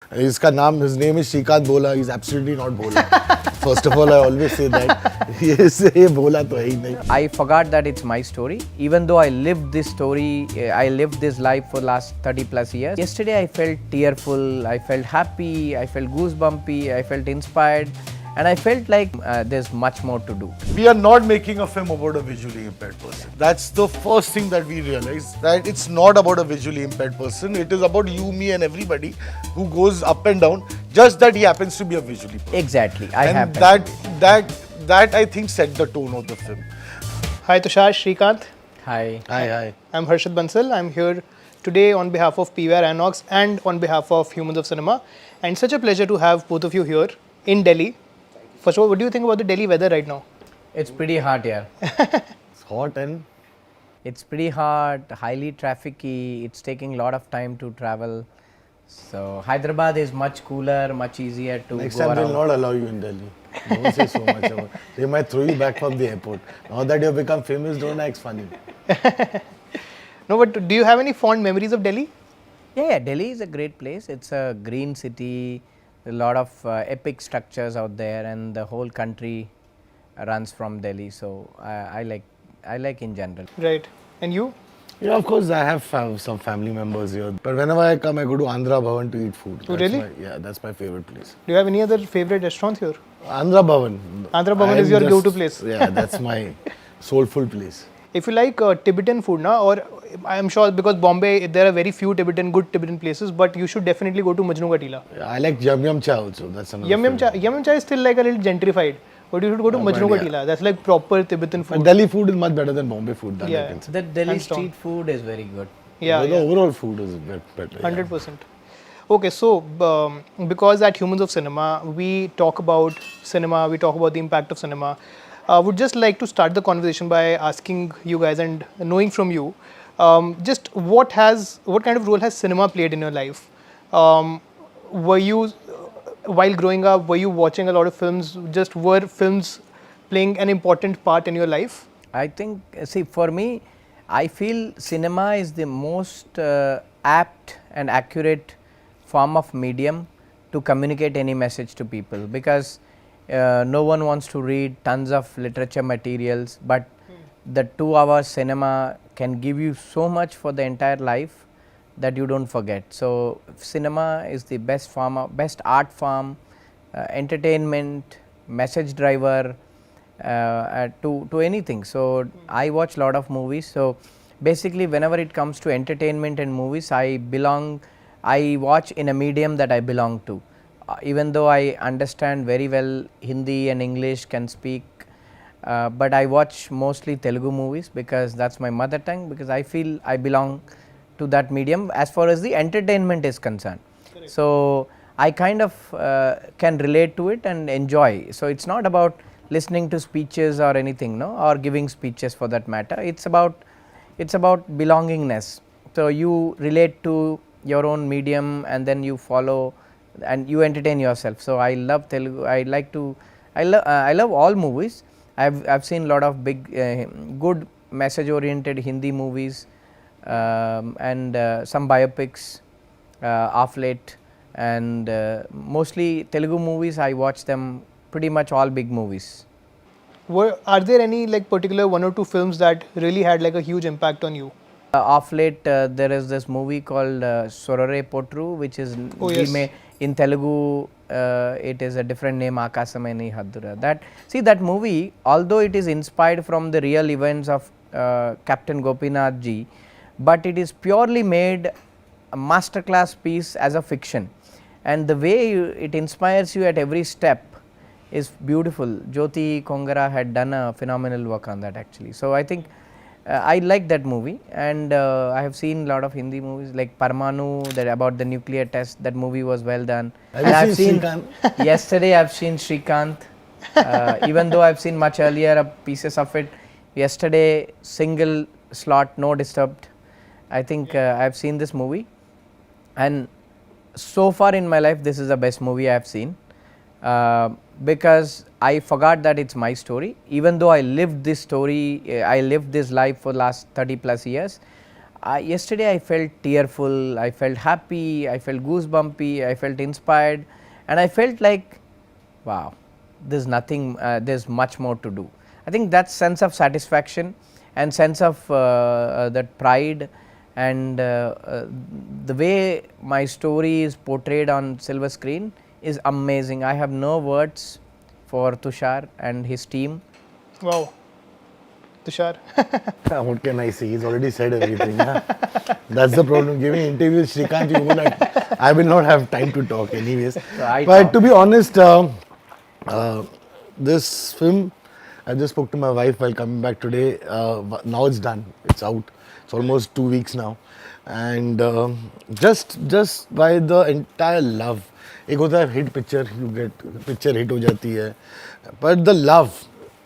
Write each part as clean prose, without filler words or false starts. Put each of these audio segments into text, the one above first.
His name is Srikanth Bolla. He's absolutely not Bolla. First of all, I always say that. ये बोला तो है ही नहीं. I forgot that it's my story. Even though I lived this story, I lived this life for last 30 plus years. Yesterday I felt tearful, I felt happy, I felt goosebumpy, I felt inspired. And I felt like there's much more to do. We are not making a film about a visually impaired person. That's the first thing that we realized, that it's not about a visually impaired person. It is about you, me and everybody who goes up and down, just that he happens to be a visually person. Exactly. And that I think set the tone of the film. Hi Tushar, Srikanth. Hi. Hi. I'm Harshit Bansal. I'm here today on behalf of PVR INOX and on behalf of Humans of Cinema. And such a pleasure to have both of you here in Delhi. First of all, what do you think about the Delhi weather right now? It's pretty hot here. It's hot and It's pretty hot, highly trafficy. It's taking a lot of time to travel. So Hyderabad is much cooler, much easier to next go time around. they'll not allow you in Delhi. Don't say so much about it. They might throw you back from the airport. Now that you've become famous, don't act funny. No, but do you have any fond memories of Delhi? Yeah, Delhi is a great place. It's a green city, a lot of epic structures out there, and the whole country runs from Delhi. So I like in general. Right. And you? Yeah, of course, I have some family members here. But whenever I come, I go to Andhra Bhavan to eat food. Oh, really? That's my favorite place. Do you have any other favorite restaurant here? Andhra Bhavan. Andhra Bhavan is your go-to place. Yeah, that's my soulful place. If you like Tibetan food, or I'm sure because Bombay, there are very few good Tibetan places, but you should definitely go to Majnu Ka Tila. Yeah, I like Yum Yum Cha also. That's another Yum Yum Cha is still like a little gentrified. But you should go to Majnu Ka Tila. That's like proper Tibetan food. But Delhi food is much better than Bombay food. That I can say. The Delhi Hands down. street food is very good. Yeah, The overall food is better. 100%. Okay, so because at Humans of Cinema, we talk about cinema, we talk about the impact of cinema. Would just like to start the conversation by asking you guys and knowing from you, just what kind of role has cinema played in your life? Were you, while growing up, were you watching a lot of films? Just were films playing an important part in your life? I think, see, for me, I feel cinema is the most apt and accurate form of medium to communicate any message to people, because no one wants to read tons of literature materials, but the 2 hour cinema can give you so much for the entire life that you don't forget. So cinema is the best art form, entertainment, message driver, to anything. So I watch a lot of movies. So basically, whenever it comes to entertainment and movies, I watch in a medium that I belong to. Even though I understand very well Hindi and English, can speak, but I watch mostly Telugu movies because that's my mother tongue, because I feel I belong to that medium as far as the entertainment is concerned. Correct. So I kind of can relate to it and enjoy. So it's not about listening to speeches or anything, or giving speeches for that matter. It's about belongingness. So you relate to your own medium and then you follow and you entertain yourself. So I love Telugu. I love all movies. I've seen a lot of big good message oriented Hindi movies, and some biopics of late, and mostly Telugu movies. I watch them pretty much all big movies. Are there any like particular 1 or 2 films that really had like a huge impact on you? Of late, there is this movie called Sorare Potru, which is in Telugu. It is a different name, Akasameni Haddura. That movie, although it is inspired from the real events of Captain Gopinath ji, but it is purely made a masterclass piece as a fiction, and the way it inspires you at every step is beautiful. Jyoti Kongara had done a phenomenal work on that actually. So I think I like that movie, and I have seen a lot of Hindi movies like Parmanu, that about the nuclear test. That movie was well done. Have you seen Srikanth? Yesterday I've seen Srikanth, even though I've seen much earlier pieces of it. Yesterday, single slot, no disturbed. I think I've seen this movie, and so far in my life this is the best movie I have seen, because I forgot that it's my story. Even though I lived this story, I lived this life for last 30 plus years, Yesterday I felt tearful, I felt happy, I felt goosebumpy, I felt inspired, and I felt like, wow, there's nothing, there's much more to do. I think that sense of satisfaction and sense of that pride and the way my story is portrayed on silver screen is amazing. I have no words for Tushar and his team. Wow. Tushar. What can I say? He's already said everything. Huh? That's the problem. Giving interviews, Srikanth, I will not have time to talk anyways. But to be honest, this film, I just spoke to my wife while coming back today. Now it's done. It's out. It's almost 2 weeks now. And just by the entire love. एक होता है hit picture, you get picture hit हो जाती है. But the love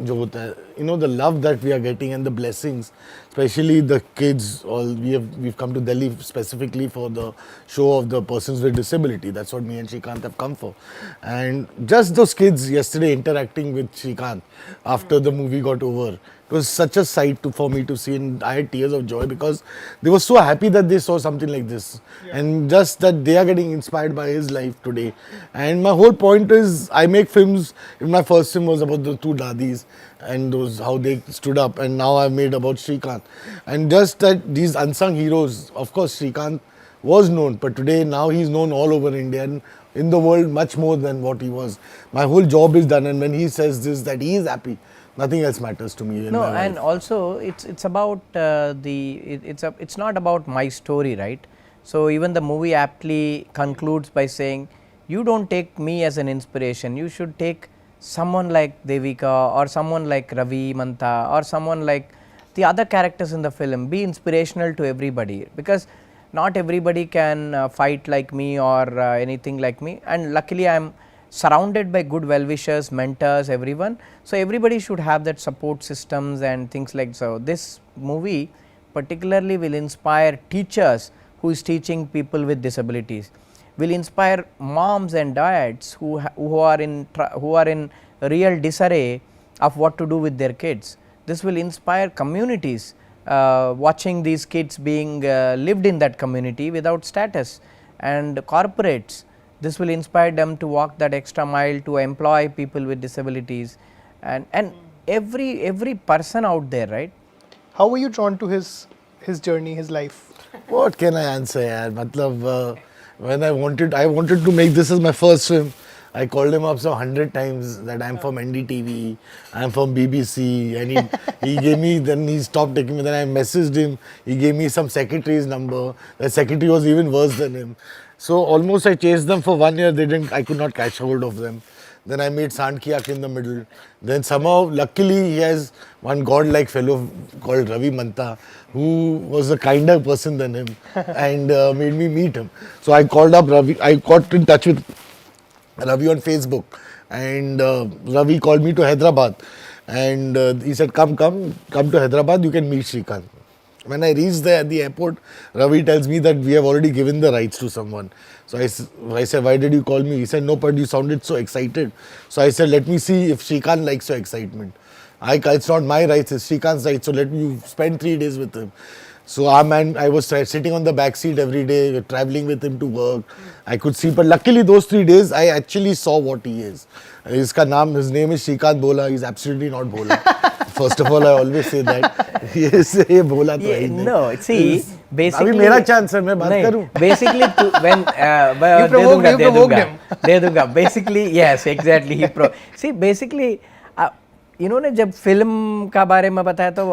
जो होता है, you know, the love that we are getting and the blessings, especially the kids. We've come to Delhi specifically for the show of the persons with disability. That's what me and Srikanth have come for. And just those kids yesterday interacting with Srikanth after the movie got over, it was such a sight for me to see, and I had tears of joy because they were so happy that they saw something like this, and just that they are getting inspired by his life today. And my whole point is, I make films. My first film was about the two dadis and those how they stood up, and now I've made about Srikanth. And just that these unsung heroes, of course Srikanth was known, but today now he's known all over India and in the world much more than what he was. My whole job is done, and when he says this, that he is happy, nothing else matters to me. No, and also it's about it's not about my story, right? So even the movie aptly concludes by saying, you don't take me as an inspiration, you should take someone like Devika or someone like Ravi Mantha or someone like the other characters in the film. Be inspirational to everybody, because not everybody can fight like me or anything like me, and luckily I am surrounded by good well-wishers, mentors, everyone. So everybody should have that support systems and things like so. This movie particularly will inspire teachers who is teaching people with disabilities, will inspire moms and dads who are in real disarray of what to do with their kids. This will inspire communities watching these kids being lived in that community without status, and corporates. This will inspire them to walk that extra mile to employ people with disabilities, and every person out there, right? How were you drawn to his journey, his life? What can I answer, yaar? Matlab, when I wanted to make this as my first film, I called him up so 100 times that I'm from NDTV, I'm from BBC, and he gave me, then he stopped taking me, then I messaged him, he gave me some secretary's number, the secretary was even worse than him. So almost I chased them for 1 year, I could not catch hold of them. Then I made Sand Ki Aankh in the middle. Then somehow, luckily, he has one godlike fellow called Ravi Mantha, who was a kinder person than him and made me meet him. So I called up Ravi, I got in touch with Ravi on Facebook, and Ravi called me to Hyderabad, and he said, come to Hyderabad, you can meet Srikanth. When I reached there at the airport, Ravi tells me that we have already given the rights to someone. So I said, why did you call me? He said, no, but you sounded so excited. So I said, let me see if Srikanth likes your excitement. It's not my rights, it's Srikanth's rights, so let me spend 3 days with him. So I was sitting on the back seat every day, traveling with him to work. I could see, but luckily those 3 days, I actually saw what he is. His name is Srikanth Bolla. He's absolutely not Bolla. First of all, I always say that. Yes, ये बोला तो है नहीं. No, see, basically. अभी मेरा chance है, मैं बात करूँ. Basically, when you provoked him. दे दूँगा. Basically, yes, exactly. See, basically, इन्होंने जब फिल्म का बारे में बताया तो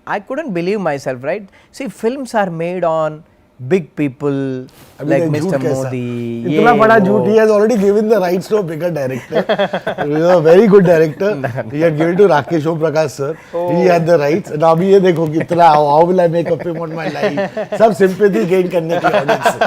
I couldn't believe myself, right? See, films are made on big people like Mr. Modi. इतना बड़ा झूठ. He has already given the rights to a bigger director. He is a very good director. He had given to Rakesh Prakash sir. He had the rights. And अभी ये देखो कितना how will I make a film on my life? सब sympathy gain करने की audience से.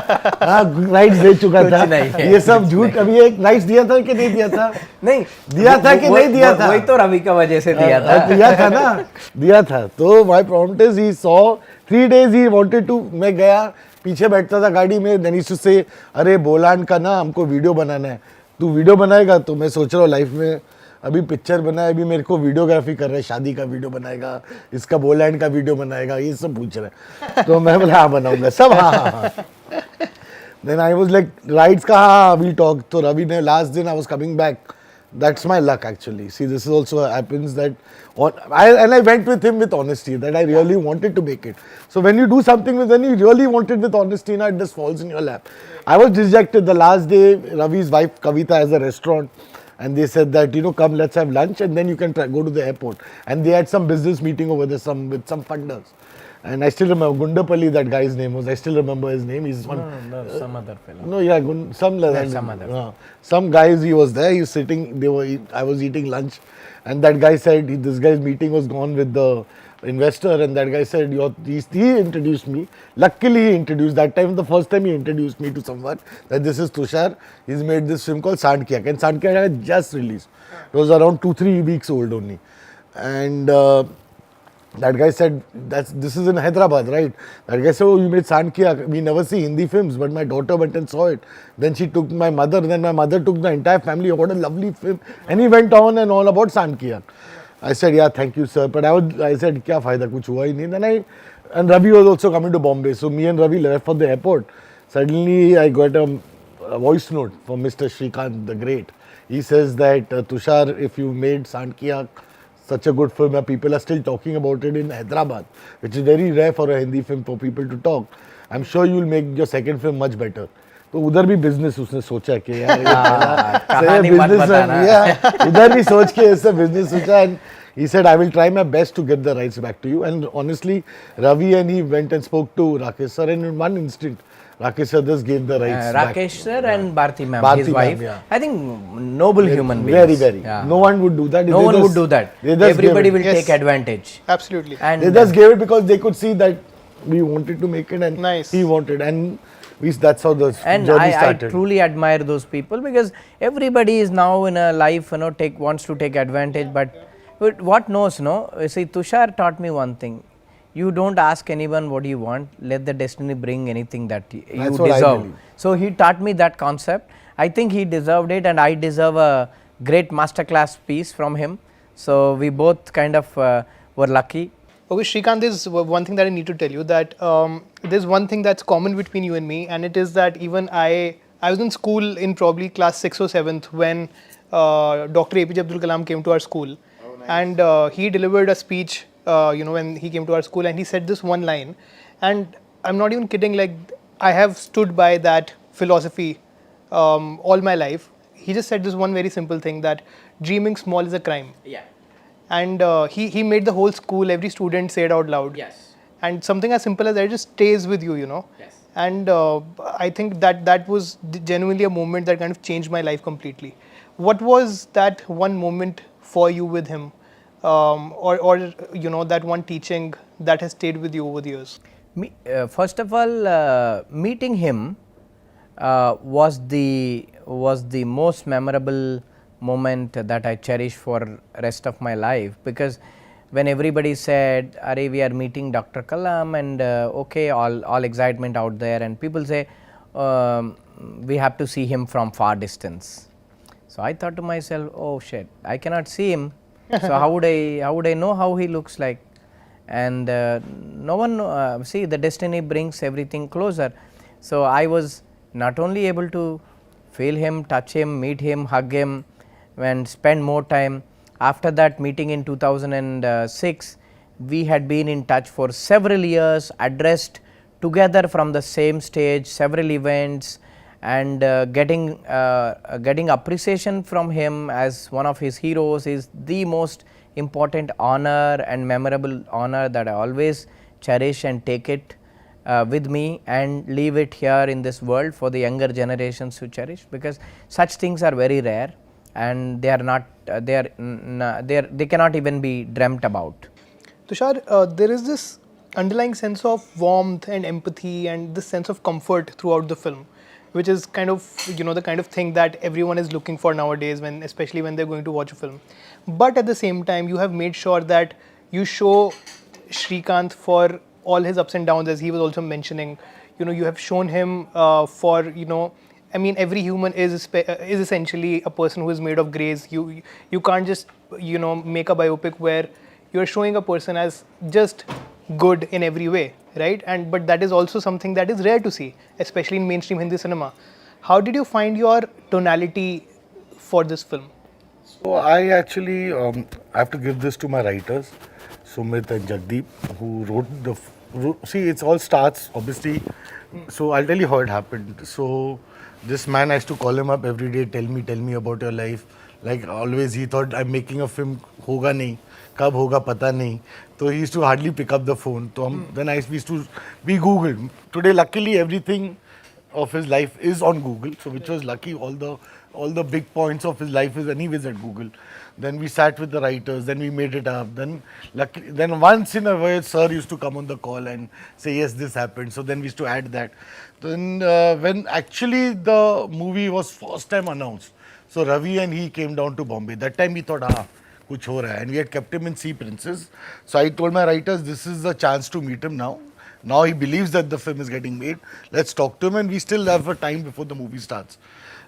हाँ, rights दे चुका था. ये सब झूठ. अभी एक rights दिया था कि नहीं दिया था? नहीं दिया था कि नहीं दिया था? वही तो रवि का वजह से दिया था. दिया था ना, दिया था. तो my prompt is he saw 3 days he wanted to. मैं गया, पीछे बैठता था गाड़ी में. then he used to say, अरे बोलान का ना हमको वीडियो बनाना है, तू वीडियो बनाएगा? तो मैं सोच रहा हूँ लाइफ में अभी पिक्चर बनाए, अभी मेरे को वीडियोग्राफी कर रहा है, शादी का वीडियो बनाएगा, इसका बोलैंड का वीडियो बनाएगा, ये सब पूछ रहा है. तो मैं बोला हाँ बनाऊंगा सब, हाँ हाँ हाँ. Then I was like, rights ka हाँ we'll talk. So Ravi ne last दिन I was coming back. That's my luck actually. See, this is also happens that I went with him with honesty that I really wanted to make it. So when you do something with when you really want it with honesty, it just falls in your lap. I was dejected the last day. Ravi's wife Kavita has a restaurant, and they said that come let's have lunch and then you can go to the airport. And they had some business meeting over there with some funders. And I still remember Gundapalli, that guy's name was. I still remember his name. He's one. No, some other fellow. No, yeah, some other. Some guys. He was there. He was sitting. I was eating lunch, and that guy said this guy's meeting was gone with the investor, and that guy said he introduced me. Luckily, he introduced that time. The first time he introduced me to someone that this is Tushar. He's made this film called Sandkyak, and Sandkyak had just released. It was around 2-3 weeks old only, and. That guy said, this is in Hyderabad, right? That guy said, oh, you made Sandkyak. We never see Hindi films, but my daughter went and saw it. Then she took my mother, then my mother took the entire family. What a lovely film. And he went on and on about Sandkyak. I said, yeah, thank you, sir. But I said, kya fayda, kuch hua hi nahi. Then and Ravi was also coming to Bombay. So me and Ravi left for the airport. Suddenly, I got a voice note from Mr. Srikanth, the great. He says that, Tushar, if you made Sandkyak, such a good film, and people are still talking about it in Hyderabad, which is very rare for a Hindi film for people to talk. I'm sure you'll make your second film much better. तो उधर भी business उसने सोचा कि यार business उधर भी सोच के ऐसा बिजनेस सोचा. And he said, I will try my best to get the rights back to you. And honestly, Ravi and he went and spoke to Rakesh sir, and in one instant Rakesh sir just gave the rights back. Rakesh sir and Bharti ma'am, Bharti his wife. ma'am, yeah. I think noble human beings. Very, very. Yeah. No one would do that. No one would do that. Everybody will Yes. take advantage. Absolutely. And They just gave it because they could see that we wanted to make it and Nice. he wanted, and that's how the and journey I started. truly admire those people, because everybody is now in a life, wants to take advantage, but what knows, see, Tushar taught me one thing. You don't ask anyone what you want, let the destiny bring anything that you That's what I deserve. believe. So he taught me that concept. I think he deserved it, and I deserve a great masterclass piece from him. So we both kind of were lucky. Okay, Srikanth, there's one thing that I need to tell you, that there's one thing that's common between you and me, and it is that even I was in school in probably class 6th or 7th when Dr. APJ Abdul Kalam came to our school. Oh, nice. And he delivered a speech, when he came to our school, and he said this one line, and I'm not even kidding, like I have stood by that philosophy all my life. He just said this one very simple thing, that dreaming small is a crime. Yeah. And he made the whole school, every student say it out loud. Yes. And something as simple as that just stays with you, Yes. And I think that was genuinely a moment that kind of changed my life completely. What was that one moment for you with him, or that one teaching that has stayed with you over the years? First of all, meeting him was the most memorable moment that I cherish for rest of my life, because when everybody said, "Arey, we are meeting Dr. Kalam," and okay, all excitement out there, and people say, we have to see him from far distance. So I thought to myself, oh shit, I cannot see him. So how would I know how he looks like? And no one see, the destiny brings everything closer. So I was not only able to feel him, touch him, meet him, hug him, and spend more time. After that meeting in 2006, we had been in touch for several years, addressed together from the same stage, several events, and getting appreciation from him as one of his heroes is the most important honor and memorable honor that I always cherish and take it with me and leave it here in this world for the younger generations to cherish, because such things are very rare and they are not they cannot even be dreamt about. Tushar, there is this underlying sense of warmth and empathy and this sense of comfort throughout the film, which is kind of the kind of thing that everyone is looking for nowadays, especially when they're going to watch a film. But at the same time, you have made sure that you show Srikanth for all his ups and downs, as he was also mentioning. You have shown him for I mean, every human is essentially a person who is made of grays. You can't just make a biopic where you're showing a person as just good in every way, right? And but that is also something that is rare to see, especially in mainstream Hindi cinema. How did you find your tonality for this film? So I actually I have to give this to my writers, Sumit and Jagdeep, who wrote see, it all starts obviously. So I'll tell you how it happened. So this man, I used to call him up every day, tell me about your life. Like always, he thought I'm making a film. होगा नहीं, कब होगा पता नहीं. So he used to hardly pick up the phone. So then we used to be Googled. Today, luckily, everything of his life is on Google, so which was lucky. All the big points of his life is anyways at Google. Then we sat with the writers, then we made it up. Then once in a while, sir used to come on the call and say, yes, this happened. So then we used to add that. Then when actually the movie was first time announced, so Ravi and he came down to Bombay. That time we thought, kuch ho raha hai. And we had kept him in Sea Princess. So I told my writers, this is the chance to meet him now. Now he believes that the film is getting made. Let's talk to him, and we still have a time before the movie starts.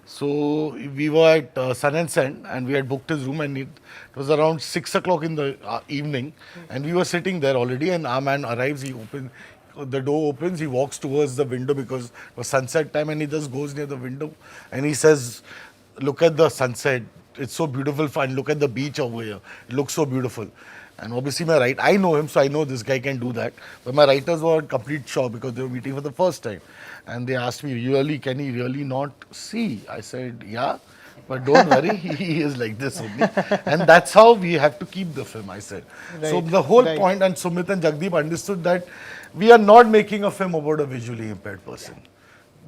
So we were at Sun and Sand, and we had booked his room, and it was around 6 o'clock in the evening, and we were sitting there already, and our man arrives, the door opens, he walks towards the window because it was sunset time, and he just goes near the window, and he says, look at the sunset, it's so beautiful, and look at the beach over here, it looks so beautiful. And obviously I know him, so I know this guy can do that. But my writers were in complete shock because they were meeting for the first time. And they asked me, can he really not see? I said, yeah, but don't worry, he is like this only. And that's how we have to keep the film, I said. Right, so the whole point, and Sumit and Jagdeep understood that we are not making a film about a visually impaired person.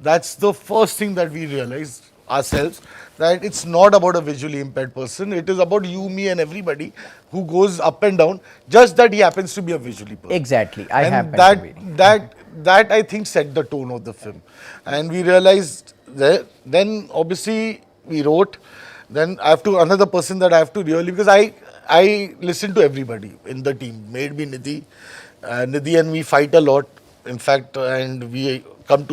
That's the first thing that we realized ourselves, that it's not about a visually impaired person. It is about you, me, and everybody who goes up and down. Just that he happens to be a visually person. Exactly, I and happen that, to be. that I think set the tone of the film. And we realized that. Then obviously we wrote. Then another person that I have to really, because I listen to everybody in the team. Made me Nidhi. Nidhi and me fight a lot. In fact, and we come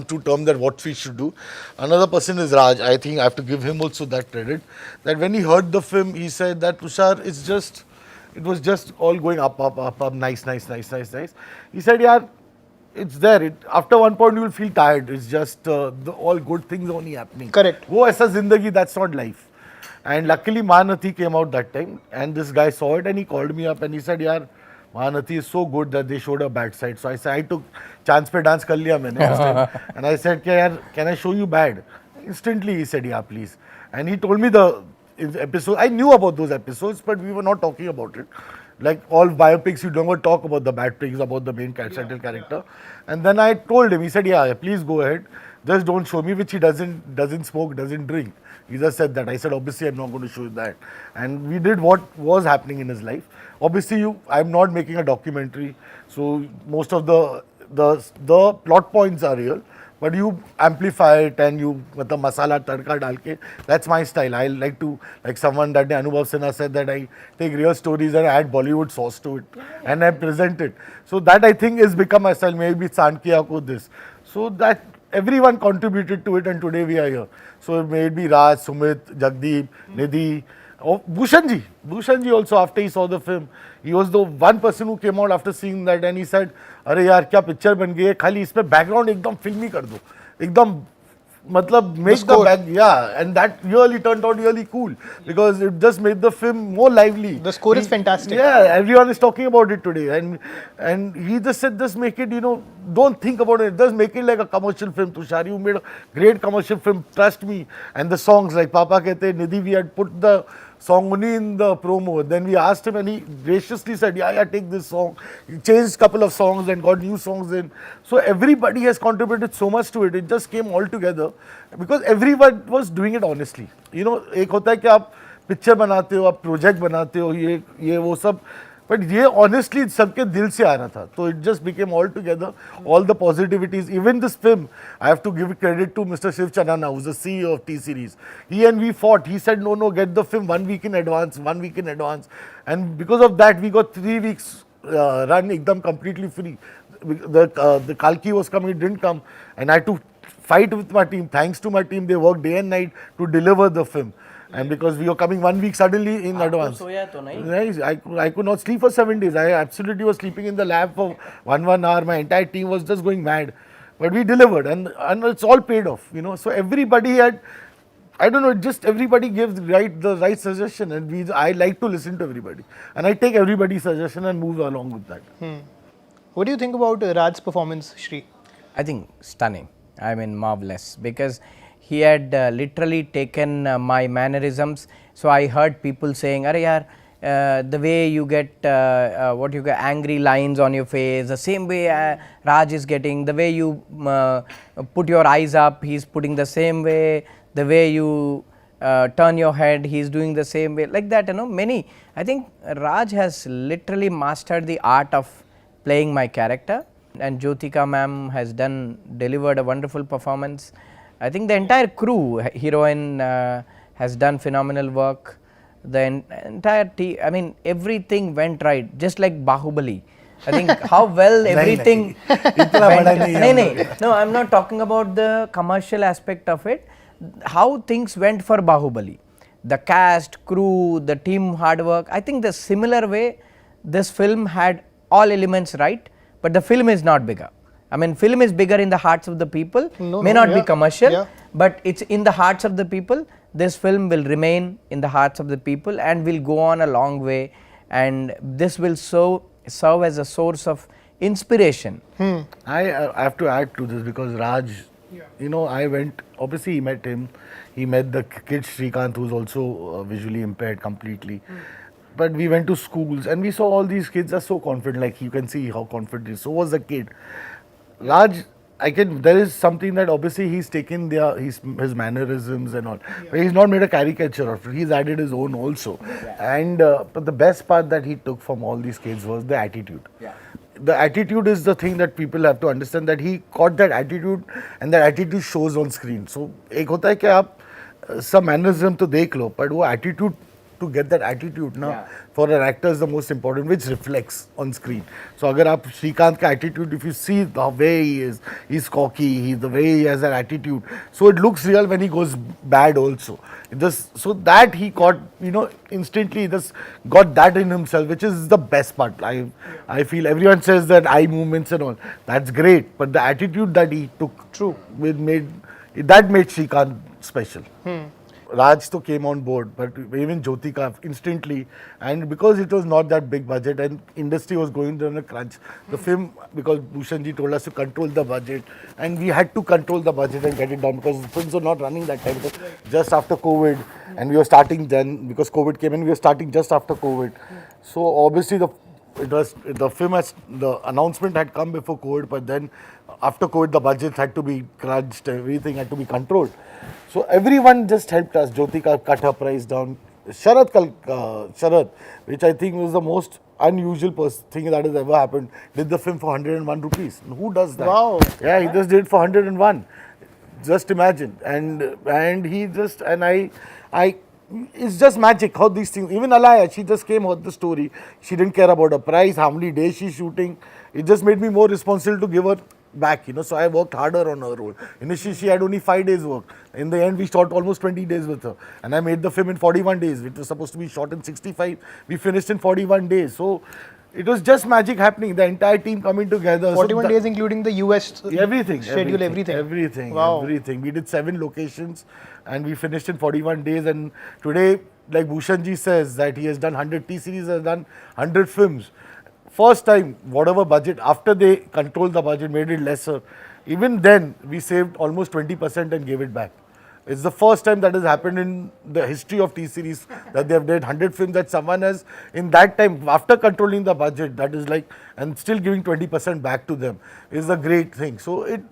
to term that what we should do. Another person is Raj. I think I have to give him also that credit. That when he heard the film, he said that Tushar, it was just all going up, nice. He said, yeah, it's there. After one point, you will feel tired. It's just all good things only happening. Correct. Wo aisa zindagi, that's not life. And luckily, Mahanati came out that time, and this guy saw it, and he called me up, and he said, yaar, Mahanati is so good that they showed a bad side. So I said, I took chance pe dance kar liya maine. And I said, can I show you bad? Instantly he said, yeah, please. And he told me the episode. I knew about those episodes, but we were not talking about it. Like all biopics, you never talk about the bad things, about the main central character. And then I told him, he said, yeah, please go ahead. Just don't show me, which he doesn't smoke, doesn't drink. He just said that. I said, obviously, I'm not going to show you that. And we did what was happening in his life. Obviously, I'm not making a documentary, so most of the plot points are real, but you amplify it and you masala tadka dal ke. That's my style. I like to, like someone that Anubhav Sinha said, that I take real stories and add Bollywood sauce to it and I present it. So that I think has become my style. Maybe Sankiya ko this. So that everyone contributed to it, and today we are here. So it may be Raj, Sumit, Jagdeep, Nidhi. Oh, Bhushan ji also, after he saw the film, he was the one person who came out after seeing that and he said, "अरे यार क्या picture बन गई है, खाली इसमें background एकदम filmy कर दो, एकदम मतलब make the back, yeah." And that really turned out really cool because it just made the film more lively. The score is fantastic. Yeah, everyone is talking about it today, and he just said, just make it, don't think about it, just make it like a commercial film. Tushar, you made a great commercial film, trust me. And the songs like Papa Kehte, Nidhi, we had put the song only in the promo. Then we asked him and he graciously said, yeah, take this song. He changed a couple of songs and got new songs in. So everybody has contributed so much to it. It just came all together because everyone was doing it honestly. एक होता है कि आप picture बनाते हो, आप project बनाते हो, ये वो सब, but ये honestly सबके दिल से आ रहा था. So it just became all together, all the positivities. Even this film, I have to give credit to Mr. Shiv Chanana, who's the CEO of T-Series. He and we fought. He said, no, get the film 1 week in advance. And because of that, we got 3 weeks run ekdam completely free. The Kalki was coming, it didn't come. And I had to fight with my team. Thanks to my team, they worked day and night to deliver the film. And because we were coming 1 week suddenly in advance. Nice. I could not sleep for 7 days. I absolutely was sleeping in the lab for one hour. My entire team was just going mad. But we delivered, and it's all paid off, you know. So everybody had, I don't know, just everybody gives the right suggestion, and I like to listen to everybody. And I take everybody's suggestion and move along with that. What do you think about Raj's performance, Shri? I think stunning. I mean, marvelous, because he had literally taken my mannerisms. So I heard people saying, "Arey yaar, the way you get what you get angry lines on your face, the same way Raj is getting. The way you put your eyes up, he's putting the same way. The way you turn your head, he's doing the same way." Like that, you know. Many. I think Raj has literally mastered the art of playing my character, and Jyotika ma'am has delivered a wonderful performance. I think the entire crew, heroine has done phenomenal work. The entire team, I mean, everything went right, just like Bahubali. I think how well everything went. No, I'm not talking about the commercial aspect of it. How things went for Bahubali. The cast, crew, the team hard work. I think the similar way this film had all elements right, but the film is not bigger. I mean, film is bigger in the hearts of the people, may not be commercial, but it's in the hearts of the people. This film will remain in the hearts of the people and will go on a long way, and this will serve as a source of inspiration. I have to add to this because Raj, you know, I went, obviously he met him, he met the kid Srikanth, who's also visually impaired completely. But we went to schools and we saw all these kids are so confident, like you can see how confident he is. So was the kid. Raj, there is something that obviously he's taken his mannerisms and all, but he's not made a caricature of it. He's added his own also. And but the best part that he took from all these kids was the attitude. The attitude is the thing that people have to understand, that he caught that attitude, and that attitude shows on screen. So एक होता है कि आप some mannerism तो देख लो, but वो attitude, to get that attitude now for an actor is the most important, which reflects on screen. So agar aap Srikanth ka attitude, if you see the way he is, he's cocky, the way he has that attitude, so it looks real when he goes bad also. So that he caught, you know, instantly just got that in himself, which is the best part. I feel everyone says that eye movements and all, that's great, but the attitude that he took, made Srikanth special. Raj to came on board, but even Jyotika instantly, and because it was not that big budget and industry was going on a crunch, the film, because Bhushanji told us to control the budget, and we had to control the budget and get it down because the films were not running that time. It was just after COVID, and we were starting then, because COVID came in, we were starting just after COVID. So obviously the announcement had come before COVID, but then after COVID the budget had to be crunched, everything had to be controlled. So everyone just helped us. Jyotika cut her price down. Sharad, which I think was the most unusual thing that has ever happened, did the film for 101 rupees. Who does that? Wow. Yeah, he just did it for 101. Just imagine. And he just, and I it's just magic how these things, even Alaya, she just came out the story. She didn't care about her price, how many days she's shooting. It just made me more responsible to give her back, you know, so I worked harder on her role. Initially, she had only 5 days work. In the end, we shot almost 20 days with her. And I made the film in 41 days. It was supposed to be shot in 65. We finished in 41 days. So it was just magic happening. The entire team coming together. 41 days including the US schedule, everything. Everything. We did 7 locations and we finished in 41 days. And today, like Bhushanji says, that he has done 100 T-series, has done 100 films. First time, whatever budget, after they controlled the budget, made it lesser, even then, we saved almost 20% and gave it back. It's the first time that has happened in the history of T-series that they have did 100 films that someone has, in that time, after controlling the budget, that is like, and still giving 20% back to them, is a great thing. So it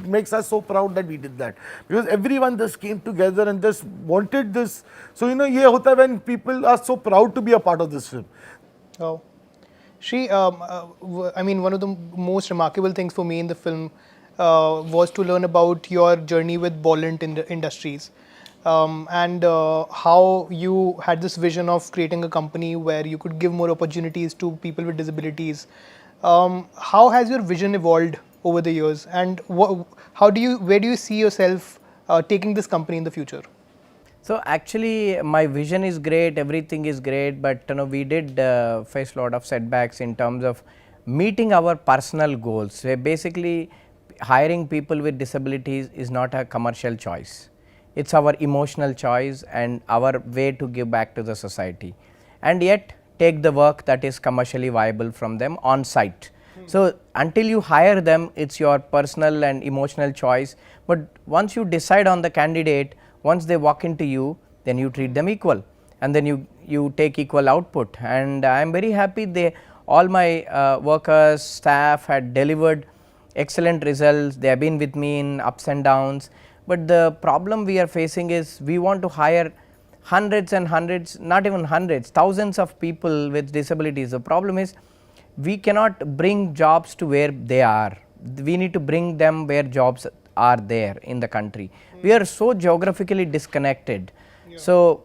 makes us so proud that we did that. Because everyone just came together and just wanted this. So, you know, ye hota hai when people are so proud to be a part of this film. Oh. Shri, I mean, one of the most remarkable things for me in the film was to learn about your journey with Bollant Industries and how you had this vision of creating a company where you could give more opportunities to people with disabilities. How has your vision evolved over the years, and where do you see yourself taking this company in the future? So actually, my vision is great, everything is great, but we did face a lot of setbacks in terms of meeting our personal goals. So basically, hiring people with disabilities is not a commercial choice. It's our emotional choice and our way to give back to the society, and yet take the work that is commercially viable from them on site. So until you hire them, it's your personal and emotional choice, but once you decide on the candidate, once they walk into you, then you treat them equal, and then you take equal output. And I am very happy all my workers, staff had delivered excellent results. They have been with me in ups and downs, but the problem we are facing is we want to hire hundreds and hundreds, not even hundreds, thousands of people with disabilities. The problem is we cannot bring jobs to where they are. We need to bring them where jobs are there in the country. We are so geographically disconnected. So,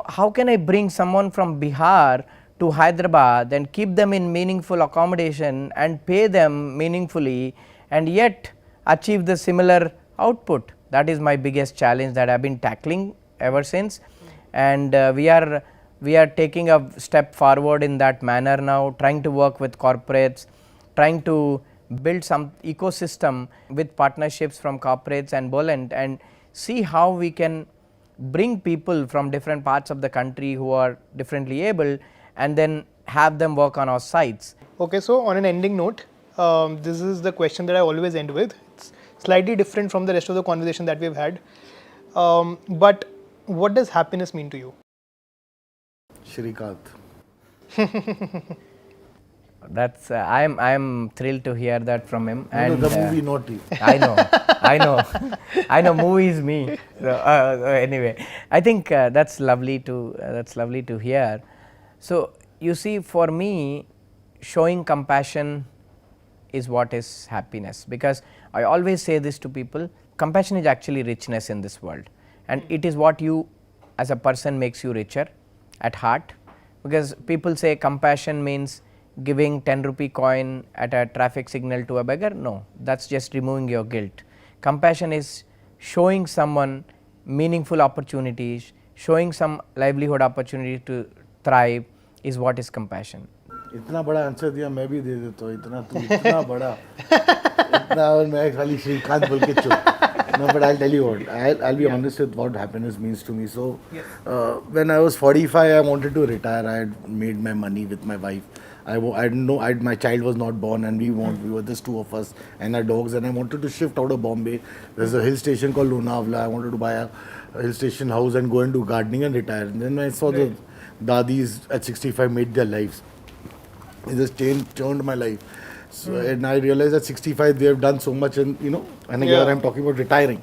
how can I bring someone from Bihar to Hyderabad and keep them in meaningful accommodation and pay them meaningfully and yet achieve the similar output? That is my biggest challenge that I have been tackling ever since, and we are taking a step forward in that manner now, trying to work with corporates, trying to build some ecosystem with partnerships from corporates and Bollant, and see how we can bring people from different parts of the country who are differently able and then have them work on our sites. Okay, so on an ending note, this is the question that I always end with. It's slightly different from the rest of the conversation that we've had, but what does happiness mean to you? Srikanth. That's I am thrilled to hear that from him. And the movie, not you. I know movie is me. So, anyway, I think that's lovely to hear. So you see, for me, showing compassion is what is happiness, because I always say this to people: compassion is actually richness in this world, and it is what you as a person makes you richer at heart. Because people say compassion means giving 10 rupee coin at a traffic signal to a beggar. No, that's just removing your guilt. Compassion is showing someone meaningful opportunities, showing some livelihood opportunity to thrive, is what is compassion. इतना बड़ा answer दिया, मैं भी दे देता हूँ. इतना बड़ा इतना, और मैं खाली श्रीकांत बोल के चुप. No, but I'll tell you what, I'll be honest with what happiness means to me. So, when I was 45, I wanted to retire. I had made my money with my wife. My child was not born, and we were just two of us and our dogs, and I wanted to shift out of Bombay. There's a hill station called Lonavala. I wanted to buy a hill station house and go and do gardening and retire. And then I saw the dadis at 65 made their lives. It just turned my life. So, and I realized at 65 they have done so much, and and here I'm talking about retiring.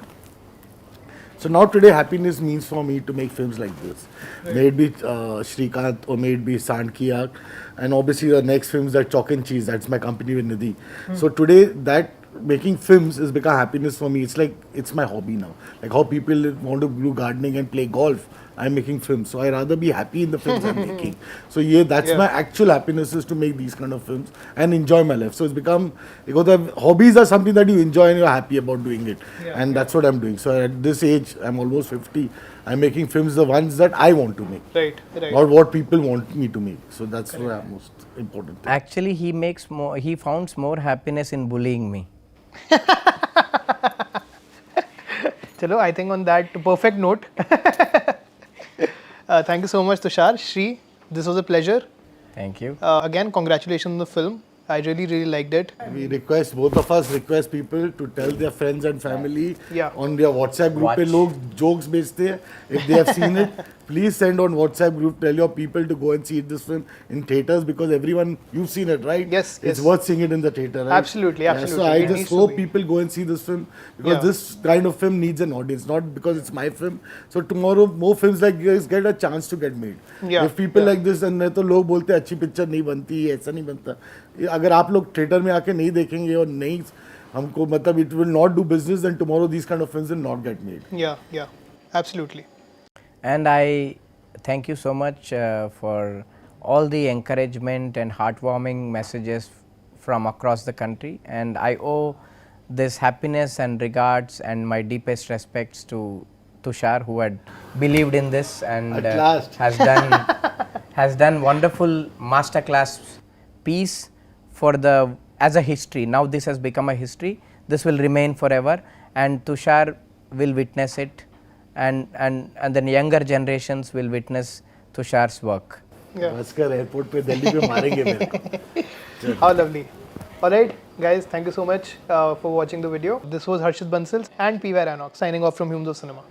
So now today happiness means for me to make films like this. May it be Srikanth or may it be Sandkiya, and obviously the next films that Chalk and Cheese, that's my company with Nidhi. So today that making films has become happiness for me. It's like, it's my hobby now. Like how people want to do gardening and play golf, I'm making films. So I rather be happy in the films I'm making. So that's my actual happiness, is to make these kind of films and enjoy my life. So it's become, because the hobbies are something that you enjoy and you're happy about doing it. And that's what I'm doing. So at this age, I'm almost 50, I'm making films, the ones that I want to make. Right. Not what people want me to make. So that's the most important thing. Actually, he founds more happiness in bullying me. Chalo, I think on that perfect note, thank you so much, Tushar. Shri, this was a pleasure. Thank you. Again, congratulations on the film. I really liked it. We request, both of us request people to tell their friends and family on their WhatsApp group. Watch. पे लोग jokes भेजते हैं. If they have seen it, please send on WhatsApp group. Tell your people to go and see this film in theaters, because everyone, you've seen it, right? Yes. It's worth seeing it in the theater, right? Absolutely. So I It just needs to hope be. people go and see this film, because this kind of film needs an audience, not because it's my film. So tomorrow more films like this get a chance to get made. If people like this, and नहीं तो लोग बोलते हैं अच्छी picture नहीं बनती, ऐसा नहीं बनता. अगर आप लोग थिएटर में आके नहीं देखेंगे और नहीं हमको, मतलब it will not do business, then tomorrow these kind of films will not get made. Yeah, absolutely. And I thank you so much for all the encouragement and heartwarming messages from across the country, and I owe this happiness and regards and my deepest respects to Tushar, who had believed in this and At last. has done wonderful masterclass piece for the as a history. Now this has become a history. This will remain forever, and Tushar will witness it, and the younger generations will witness Tushar's work. Yeah. बस कर airport पे दिल्ली पे मारेंगे मेरे को. How lovely. Alright, guys, thank you so much for watching the video. This was Harshit Bansal and PVR INOX signing off from Humans of Cinema.